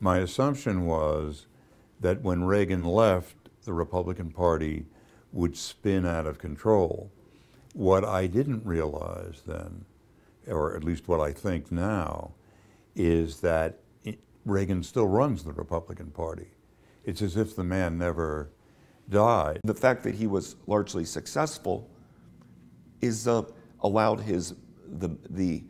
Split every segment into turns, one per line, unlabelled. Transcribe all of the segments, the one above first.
My assumption was that when Reagan left, the Republican Party would spin out of control. What I didn't realize then, or at least what I think now, is that Reagan still runs the Republican Party. It's as if the man never died.
The fact that he was largely successful is allowed the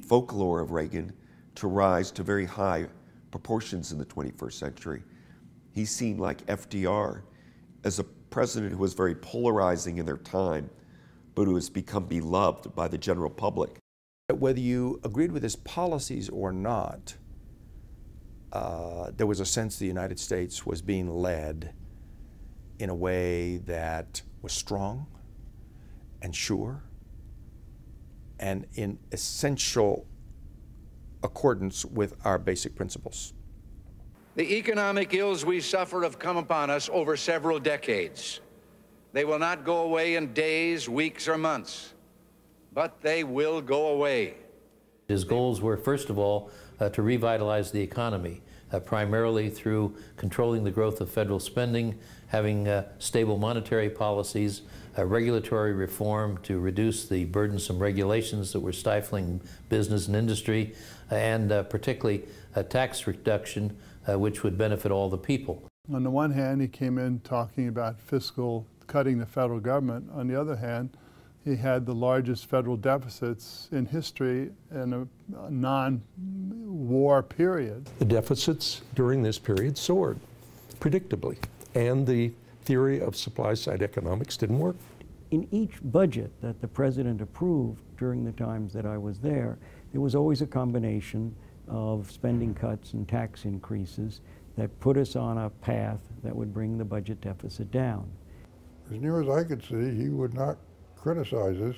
folklore of Reagan to rise to very high proportions in the 21st century. He's seen like FDR as a president who was very polarizing in their time, but who has become beloved by the general public.
Whether you agreed with his policies or not, there was a sense the United States was being led in a way that was strong and sure and in essential accordance with our basic principles.
The economic ills we suffer have come upon us over several decades. They will not go away in days, weeks, or months, but they will go away.
His goals were, first of all, to revitalize the economy, primarily through controlling the growth of federal spending, having stable monetary policies, regulatory reform to reduce the burdensome regulations that were stifling business and industry, and particularly tax reduction, which would benefit all the people.
On the one hand, he came in talking about cutting the federal government. On the other hand, he had the largest federal deficits in history in a non-war period.
The deficits during this period soared, predictably, and the theory of supply-side economics didn't work.
In each budget that the president approved during the times that I was there was always a combination of spending cuts and tax increases that put us on a path that would bring the budget deficit down.
As near as I could see, he would not criticize us,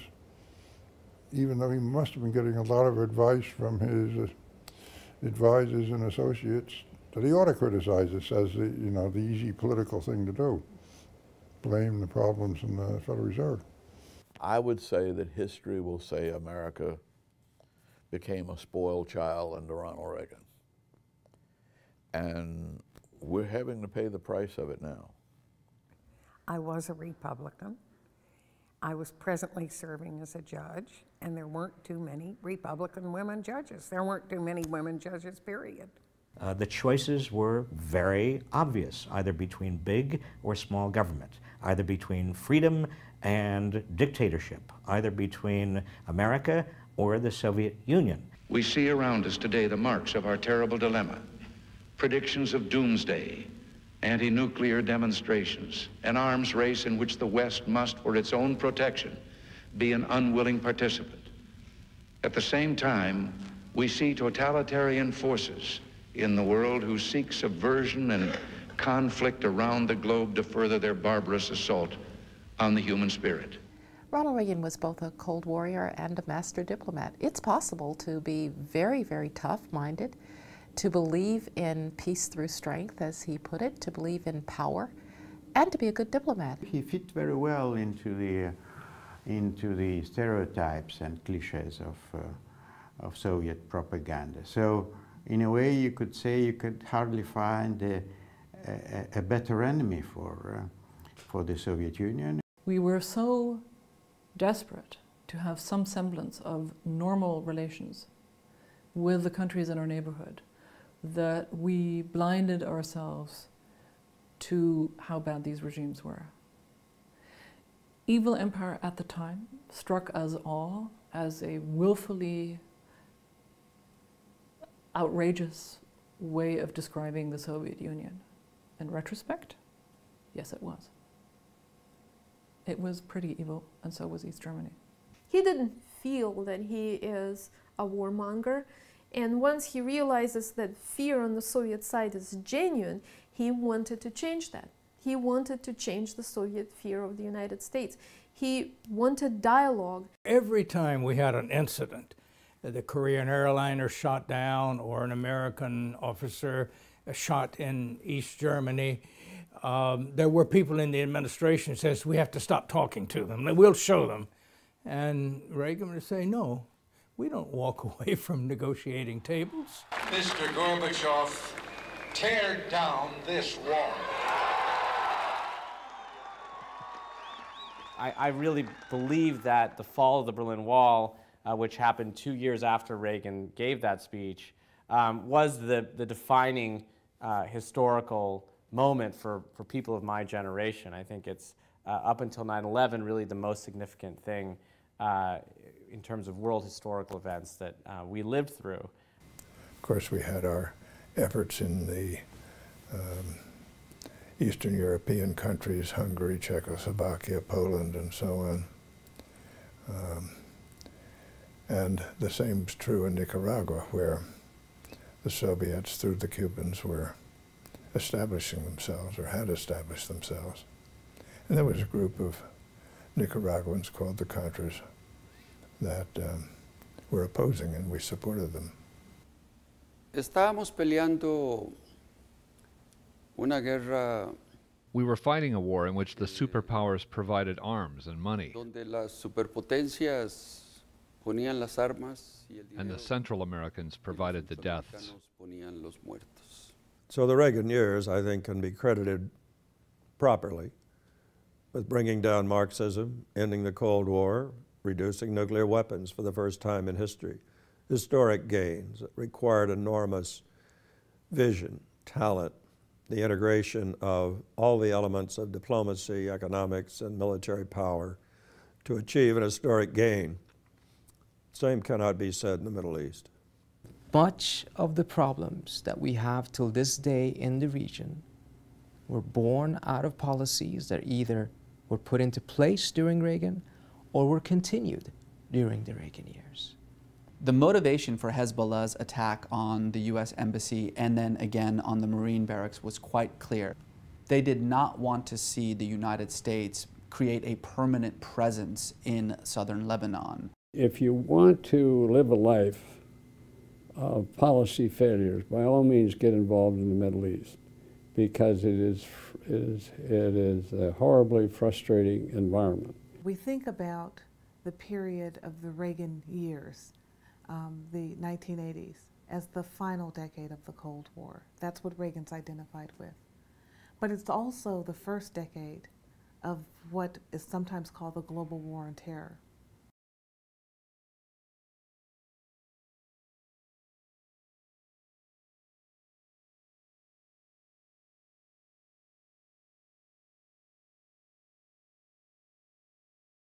even though he must have been getting a lot of advice from his advisors and associates that he ought to criticize us as the easy political thing to do. Blame the problems in the Federal Reserve.
I would say that history will say America became a spoiled child under Ronald Reagan. And we're having to pay the price of it now.
I was a Republican. I was presently serving as a judge, and there weren't too many Republican women judges. There weren't too many women judges, period.
The choices were very obvious, either between big or small government, either between freedom and dictatorship, either between America or the Soviet Union.
We see around us today the marks of our terrible dilemma. Predictions of doomsday, anti-nuclear demonstrations, an arms race in which the West must, for its own protection, be an unwilling participant. At the same time, we see totalitarian forces in the world who seek subversion and conflict around the globe to further their barbarous assault on the human spirit.
Ronald Reagan was both a Cold Warrior and a master diplomat. It's possible to be very, very tough-minded, to believe in peace through strength, as he put it, to believe in power, and to be a good diplomat.
He fit very well into the stereotypes and cliches of Soviet propaganda. So, in a way, you could say you could hardly find a better enemy for the Soviet Union.
We were so desperate to have some semblance of normal relations with the countries in our neighborhood that we blinded ourselves to how bad these regimes were. Evil empire at the time struck us all as a willfully outrageous way of describing the Soviet Union. In retrospect, yes, it was. It was pretty evil, and so was East Germany.
He didn't feel that he is a warmonger, and once he realizes that fear on the Soviet side is genuine, he wanted to change that. He wanted to change the Soviet fear of the United States. He wanted dialogue.
Every time we had an incident, the Korean airliner shot down or an American officer shot in East Germany, there were people in the administration who says, we have to stop talking to them, we'll show them. And Reagan would say, no, We don't walk away from negotiating tables.
Mr. Gorbachev, tear down this wall.
I really believe that the fall of the Berlin Wall, which happened 2 years after Reagan gave that speech, was the defining historical moment for people of my generation. I think it's, up until 9/11, really the most significant thing in terms of world historical events that we lived through.
Of course, we had our efforts in the Eastern European countries, Hungary, Czechoslovakia, Poland, and so on. And the same is true in Nicaragua, where the Soviets, through the Cubans, were establishing themselves, or had established themselves. And there was a group of Nicaraguans called the Contras that were opposing, and we supported them.
Estábamos peleando una guerra
We were fighting a war in which the superpowers provided arms and money,
donde las superpotencias ponían las armas y el
and the Central Americans provided the deaths.
ponían los muertos.
So the Reagan years, I think, can be credited properly with bringing down Marxism, ending the Cold War, reducing nuclear weapons for the first time in history. Historic gains that required enormous vision, talent, the integration of all the elements of diplomacy, economics, and military power to achieve an historic gain. Same cannot be said in the Middle East.
Much of the problems that we have till this day in the region were born out of policies that either were put into place during Reagan or were continued during the Reagan years.
The motivation for Hezbollah's attack on the U.S. Embassy and then again on the Marine barracks was quite clear. They did not want to see the United States create a permanent presence in southern Lebanon.
If you want to live a life of policy failures, by all means get involved in the Middle East, because it is a horribly frustrating environment.
We think about the period of the Reagan years, the 1980s, as the final decade of the Cold War. That's what Reagan's identified with. But it's also the first decade of what is sometimes called the global war on terror.